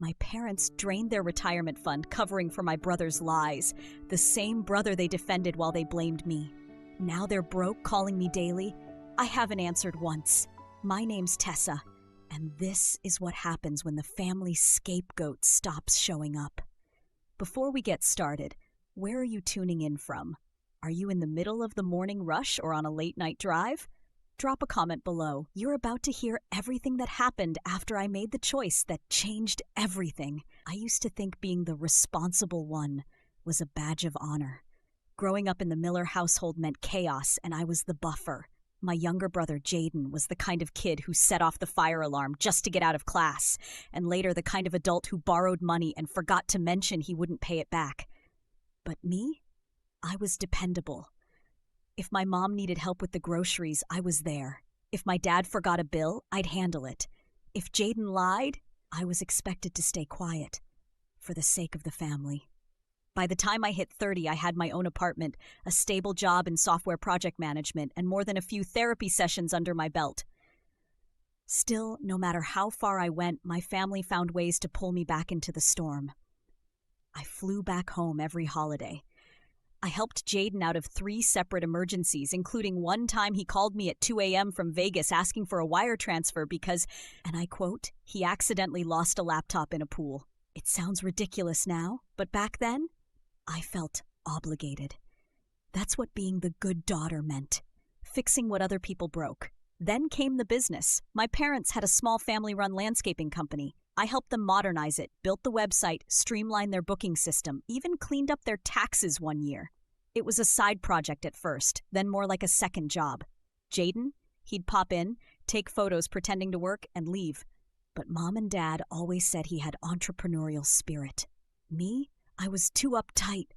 My parents drained their retirement fund covering for my brother's lies, the same brother they defended while they blamed me. Now they're broke, calling me daily. I haven't answered once. My name's Tessa, and this is what happens when the family scapegoat stops showing up. Before we get started, where are you tuning in from? Are you in the middle of the morning rush or on a late-night drive? Drop a comment below. You're about to hear everything that happened after I made the choice that changed everything. I used to think being the responsible one was a badge of honor. Growing up in the Miller household meant chaos, and I was the buffer. My younger brother, Jaden, was the kind of kid who set off the fire alarm just to get out of class, and later the kind of adult who borrowed money and forgot to mention he wouldn't pay it back. But me? I was dependable. If my mom needed help with the groceries, I was there. If my dad forgot a bill, I'd handle it. If Jaden lied, I was expected to stay quiet, for the sake of the family. By the time I hit 30, I had my own apartment, a stable job in software project management, and more than a few therapy sessions under my belt. Still, no matter how far I went, my family found ways to pull me back into the storm. I flew back home every holiday. I helped Jaden out of 3 separate emergencies, including one time he called me at 2 a.m. from Vegas asking for a wire transfer because, and I quote, he accidentally lost a laptop in a pool. It sounds ridiculous now, but back then, I felt obligated. That's what being the good daughter meant, fixing what other people broke. Then came the business. My parents had a small family-run landscaping company. I helped them modernize it, built the website, streamlined their booking system, even cleaned up their taxes one year. It was a side project at first, then more like a second job. Jaden, he'd pop in, take photos pretending to work, and leave. But Mom and Dad always said he had entrepreneurial spirit. Me? I was too uptight.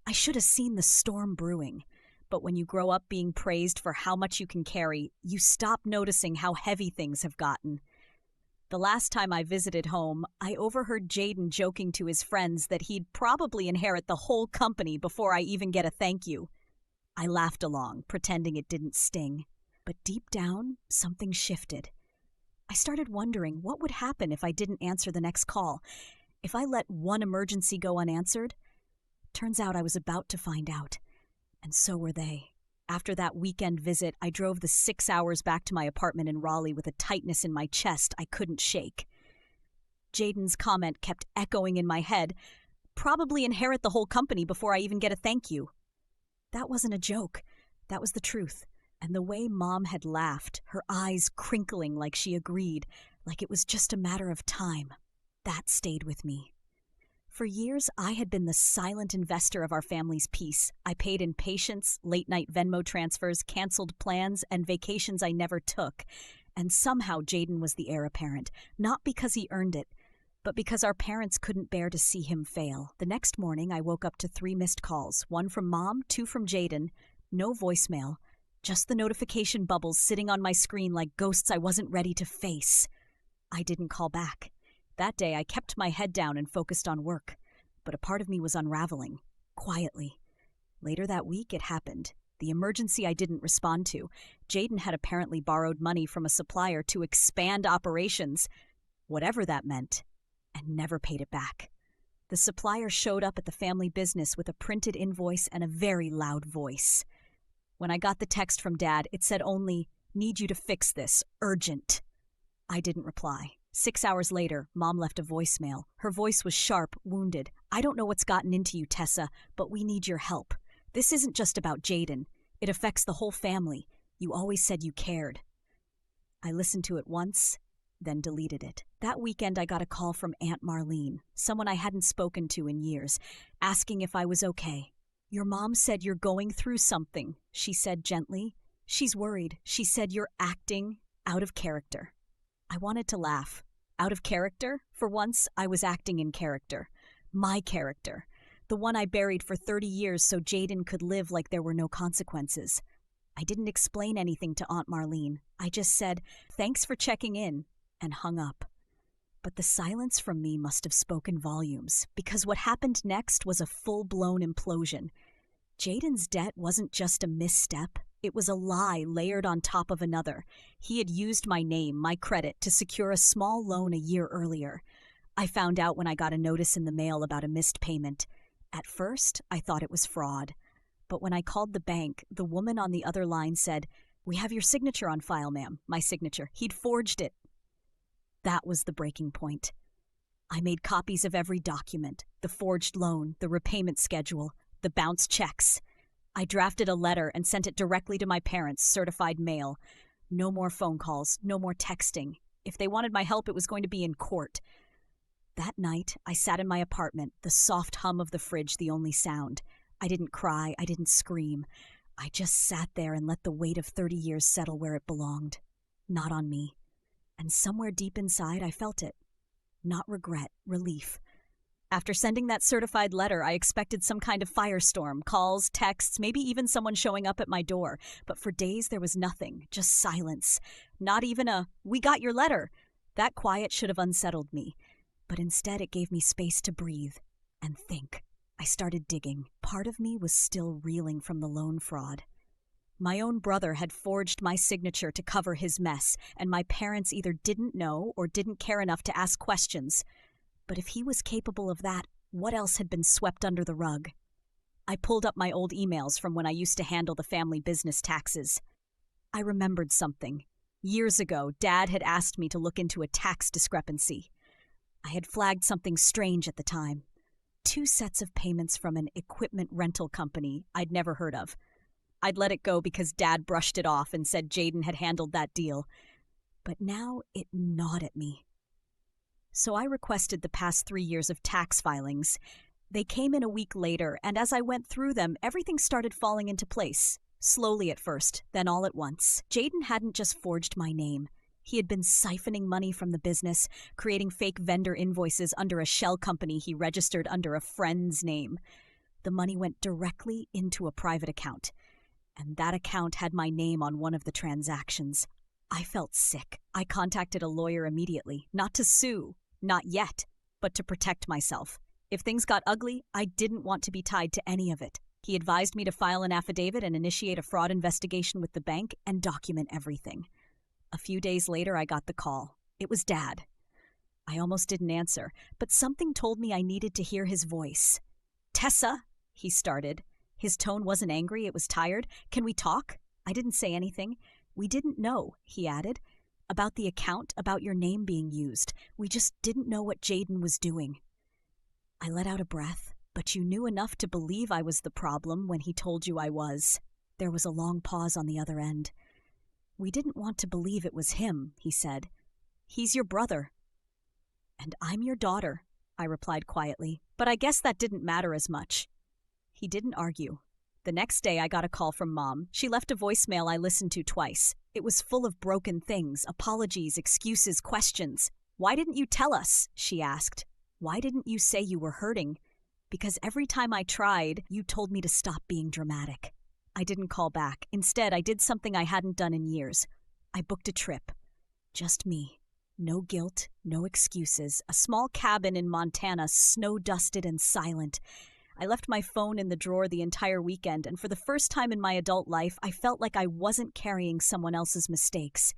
I should have seen the storm brewing. But when you grow up being praised for how much you can carry, you stop noticing how heavy things have gotten. The last time I visited home, I overheard Jaden joking to his friends that he'd probably inherit the whole company before I even get a thank you. I laughed along, pretending it didn't sting. But deep down, something shifted. I started wondering what would happen if I didn't answer the next call. If I let one emergency go unanswered? Turns out I was about to find out. And so were they. After that weekend visit, I drove the 6 hours back to my apartment in Raleigh with a tightness in my chest I couldn't shake. Jaden's comment kept echoing in my head, probably inherit the whole company before I even get a thank you. That wasn't a joke. That was the truth. And the way Mom had laughed, her eyes crinkling like she agreed, like it was just a matter of time, that stayed with me. For years, I had been the silent investor of our family's peace. I paid in patience, late-night Venmo transfers, canceled plans, and vacations I never took. And somehow Jaden was the heir apparent, not because he earned it, but because our parents couldn't bear to see him fail. The next morning, I woke up to 3 missed calls, 1 from Mom, 2 from Jaden, no voicemail, just the notification bubbles sitting on my screen like ghosts I wasn't ready to face. I didn't call back. That day, I kept my head down and focused on work, but a part of me was unraveling, quietly. Later that week, it happened. The emergency I didn't respond to. Jaden had apparently borrowed money from a supplier to expand operations, whatever that meant, and never paid it back. The supplier showed up at the family business with a printed invoice and a very loud voice. When I got the text from Dad, it said only, "Need you to fix this, urgent." I didn't reply. 6 hours later, Mom left a voicemail. Her voice was sharp, wounded. "I don't know what's gotten into you, Tessa, but we need your help. This isn't just about Jaden. It affects the whole family. You always said you cared." I listened to it once, then deleted it. That weekend, I got a call from Aunt Marlene, someone I hadn't spoken to in years, asking if I was okay. "Your mom said you're going through something," she said gently. "She's worried. She said you're acting out of character." I wanted to laugh. Out of character? For once, I was acting in character. My character. The one I buried for 30 years so Jaden could live like there were no consequences. I didn't explain anything to Aunt Marlene. I just said, "Thanks for checking in," and hung up. But the silence from me must have spoken volumes, because what happened next was a full-blown implosion. Jaden's debt wasn't just a misstep. It was a lie layered on top of another. He had used my name, my credit, to secure a small loan a year earlier. I found out when I got a notice in the mail about a missed payment. At first, I thought it was fraud. But when I called the bank, the woman on the other line said, "We have your signature on file, ma'am." My signature. He'd forged it. That was the breaking point. I made copies of every document, the forged loan, the repayment schedule, the bounced checks. I drafted a letter and sent it directly to my parents, certified mail. No more phone calls, no more texting. If they wanted my help, it was going to be in court. That night, I sat in my apartment, the soft hum of the fridge the only sound. I didn't cry, I didn't scream. I just sat there and let the weight of 30 years settle where it belonged. Not on me. And somewhere deep inside, I felt it. Not regret, relief. After sending that certified letter, I expected some kind of firestorm, calls, texts, maybe even someone showing up at my door. But for days, there was nothing, just silence. Not even a, "We got your letter." That quiet should have unsettled me. But instead, it gave me space to breathe and think. I started digging. Part of me was still reeling from the loan fraud. My own brother had forged my signature to cover his mess, and my parents either didn't know or didn't care enough to ask questions. But if he was capable of that, what else had been swept under the rug? I pulled up my old emails from when I used to handle the family business taxes. I remembered something. Years ago, Dad had asked me to look into a tax discrepancy. I had flagged something strange at the time. 2 sets of payments from an equipment rental company I'd never heard of. I'd let it go because Dad brushed it off and said Jaden had handled that deal. But now it gnawed at me. So I requested the past 3 years of tax filings. They came in a week later, and as I went through them, everything started falling into place. Slowly at first, then all at once. Jaden hadn't just forged my name. He had been siphoning money from the business, creating fake vendor invoices under a shell company he registered under a friend's name. The money went directly into a private account, and that account had my name on one of the transactions. I felt sick. I contacted a lawyer immediately, not to sue, not yet, but to protect myself. If things got ugly, I didn't want to be tied to any of it. He advised me to file an affidavit and initiate a fraud investigation with the bank and document everything. A few days later, I got the call. It was Dad. I almost didn't answer, but something told me I needed to hear his voice. "Tessa," he started. His tone wasn't angry, it was tired. "Can we talk?" I didn't say anything. "We didn't know," he added. "About the account, about your name being used. We just didn't know what Jaden was doing." I let out a breath. "But you knew enough to believe I was the problem when he told you I was." There was a long pause on the other end. "We didn't want to believe it was him," he said. "He's your brother." "And I'm your daughter," I replied quietly. "But I guess that didn't matter as much." He didn't argue. The next day I got a call from Mom. She left a voicemail I listened to twice. It was full of broken things, apologies, excuses, questions. "Why didn't you tell us?" she asked. "Why didn't you say you were hurting?" "Because every time I tried, you told me to stop being dramatic." I didn't call back. Instead, I did something I hadn't done in years. I booked a trip. Just me. No guilt, no excuses. A small cabin in Montana, snow-dusted and silent. I left my phone in the drawer the entire weekend, and for the first time in my adult life, I felt like I wasn't carrying someone else's mistakes.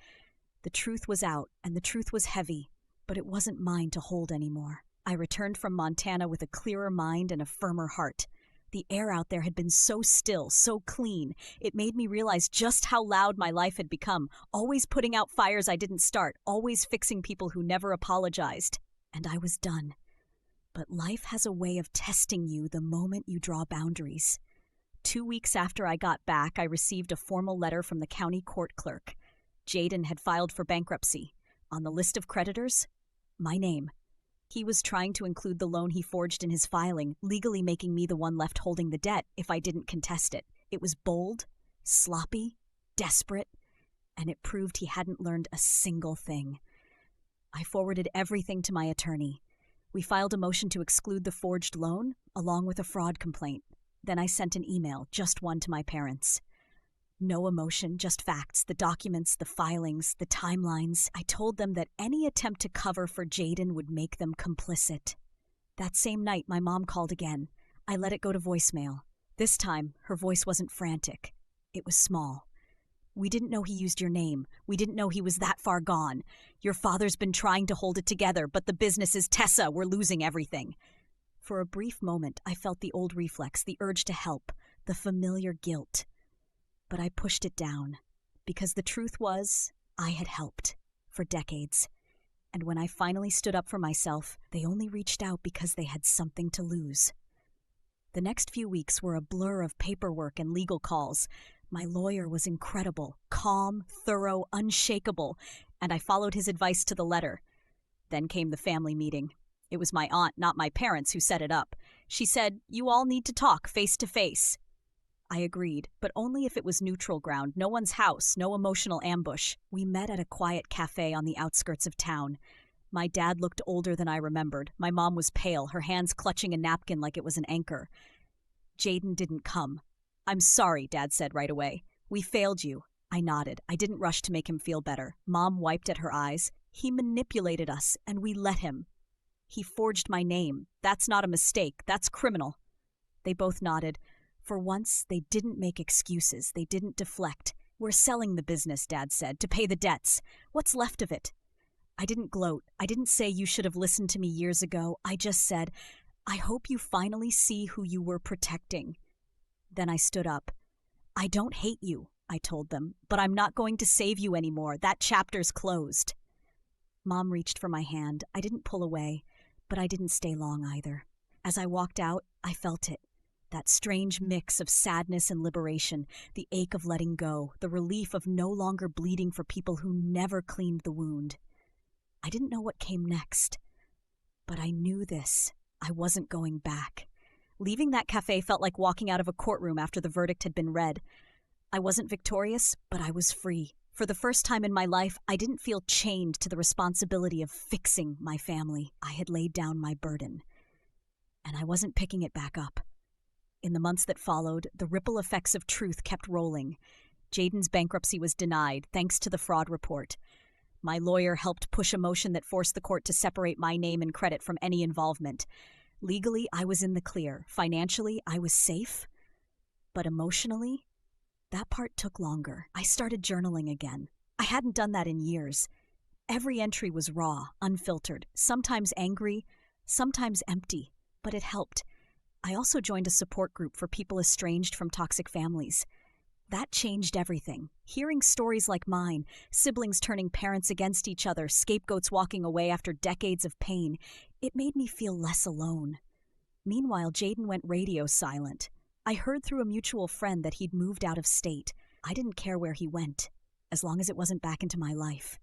The truth was out, and the truth was heavy, but it wasn't mine to hold anymore. I returned from Montana with a clearer mind and a firmer heart. The air out there had been so still, so clean. It made me realize just how loud my life had become, always putting out fires I didn't start, always fixing people who never apologized. And I was done. But life has a way of testing you the moment you draw boundaries. 2 weeks after I got back, I received a formal letter from the county court clerk. Jaden had filed for bankruptcy. On the list of creditors, my name. He was trying to include the loan he forged in his filing, legally making me the one left holding the debt if I didn't contest it. It was bold, sloppy, desperate, and it proved he hadn't learned a single thing. I forwarded everything to my attorney. We filed a motion to exclude the forged loan, along with a fraud complaint. Then I sent an email, just one to my parents. No emotion, just facts, the documents, the filings, the timelines. I told them that any attempt to cover for Jaden would make them complicit. That same night, my mom called again. I let it go to voicemail. This time, her voice wasn't frantic. It was small. We didn't know he used your name. We didn't know he was that far gone. Your father's been trying to hold it together, but the business is Tessa. We're losing everything." For a brief moment, I felt the old reflex, the urge to help, the familiar guilt. But I pushed it down, because the truth was, I had helped for decades. And when I finally stood up for myself, they only reached out because they had something to lose. The next few weeks were a blur of paperwork and legal calls. My lawyer was incredible, calm, thorough, unshakable, and I followed his advice to the letter. Then came the family meeting. It was my aunt, not my parents, who set it up. She said, "You all need to talk face to face." I agreed, but only if it was neutral ground, no one's house, no emotional ambush. We met at a quiet cafe on the outskirts of town. My dad looked older than I remembered. My mom was pale, her hands clutching a napkin like it was an anchor. Jaden didn't come. "I'm sorry," Dad said right away. "We failed you." I nodded. I didn't rush to make him feel better. Mom wiped at her eyes. "He manipulated us, and we let him. He forged my name. That's not a mistake. That's criminal." They both nodded. For once, they didn't make excuses. They didn't deflect. "We're selling the business," Dad said, "to pay the debts. What's left of it?" I didn't gloat. I didn't say you should have listened to me years ago. I just said, "I hope you finally see who you were protecting." Then I stood up. "I don't hate you," I told them, "but I'm not going to save you anymore. That chapter's closed." Mom reached for my hand. I didn't pull away, but I didn't stay long either. As I walked out, I felt it. That strange mix of sadness and liberation, the ache of letting go, the relief of no longer bleeding for people who never cleaned the wound. I didn't know what came next, but I knew this. I wasn't going back. Leaving that cafe felt like walking out of a courtroom after the verdict had been read. I wasn't victorious, but I was free. For the first time in my life, I didn't feel chained to the responsibility of fixing my family. I had laid down my burden, and I wasn't picking it back up. In the months that followed, the ripple effects of truth kept rolling. Jaden's bankruptcy was denied, thanks to the fraud report. My lawyer helped push a motion that forced the court to separate my name and credit from any involvement. Legally, I was in the clear. Financially, I was safe. But emotionally, that part took longer. I started journaling again. I hadn't done that in years. Every entry was raw, unfiltered, sometimes angry, sometimes empty, but it helped. I also joined a support group for people estranged from toxic families. That changed everything. Hearing stories like mine, siblings turning parents against each other, scapegoats walking away after decades of pain, it made me feel less alone. Meanwhile, Jaden went radio silent. I heard through a mutual friend that he'd moved out of state. I didn't care where he went, as long as it wasn't back into my life.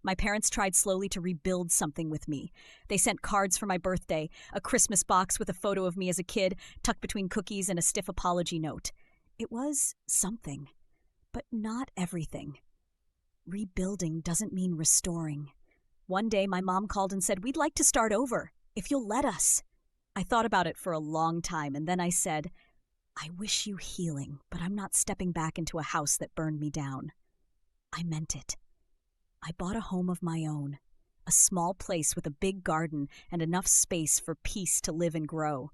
My parents tried slowly to rebuild something with me. They sent cards for my birthday, a Christmas box with a photo of me as a kid, tucked between cookies and a stiff apology note. It was something, but not everything. Rebuilding doesn't mean restoring. One day, my mom called and said, "We'd like to start over, if you'll let us." I thought about it for a long time, and then I said, "I wish you healing, but I'm not stepping back into a house that burned me down." I meant it. I bought a home of my own, a small place with a big garden and enough space for peace to live and grow.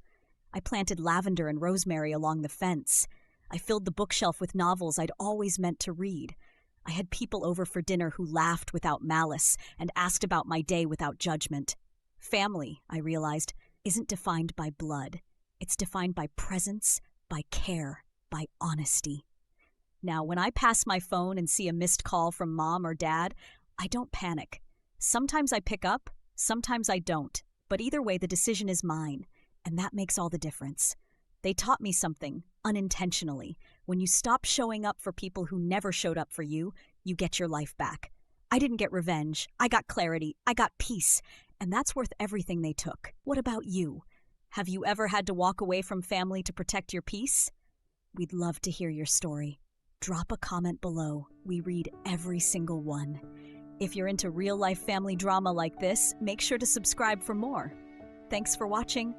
I planted lavender and rosemary along the fence. I filled the bookshelf with novels I'd always meant to read. I had people over for dinner who laughed without malice and asked about my day without judgment. Family, I realized, isn't defined by blood. It's defined by presence, by care, by honesty. Now, when I pass my phone and see a missed call from Mom or Dad, I don't panic. Sometimes I pick up, sometimes I don't. But either way, the decision is mine, and that makes all the difference. They taught me something, unintentionally. When you stop showing up for people who never showed up for you, you get your life back. I didn't get revenge. I got clarity. I got peace. And that's worth everything they took. What about you? Have you ever had to walk away from family to protect your peace? We'd love to hear your story. Drop a comment below. We read every single one. If you're into real-life family drama like this, make sure to subscribe for more. Thanks for watching.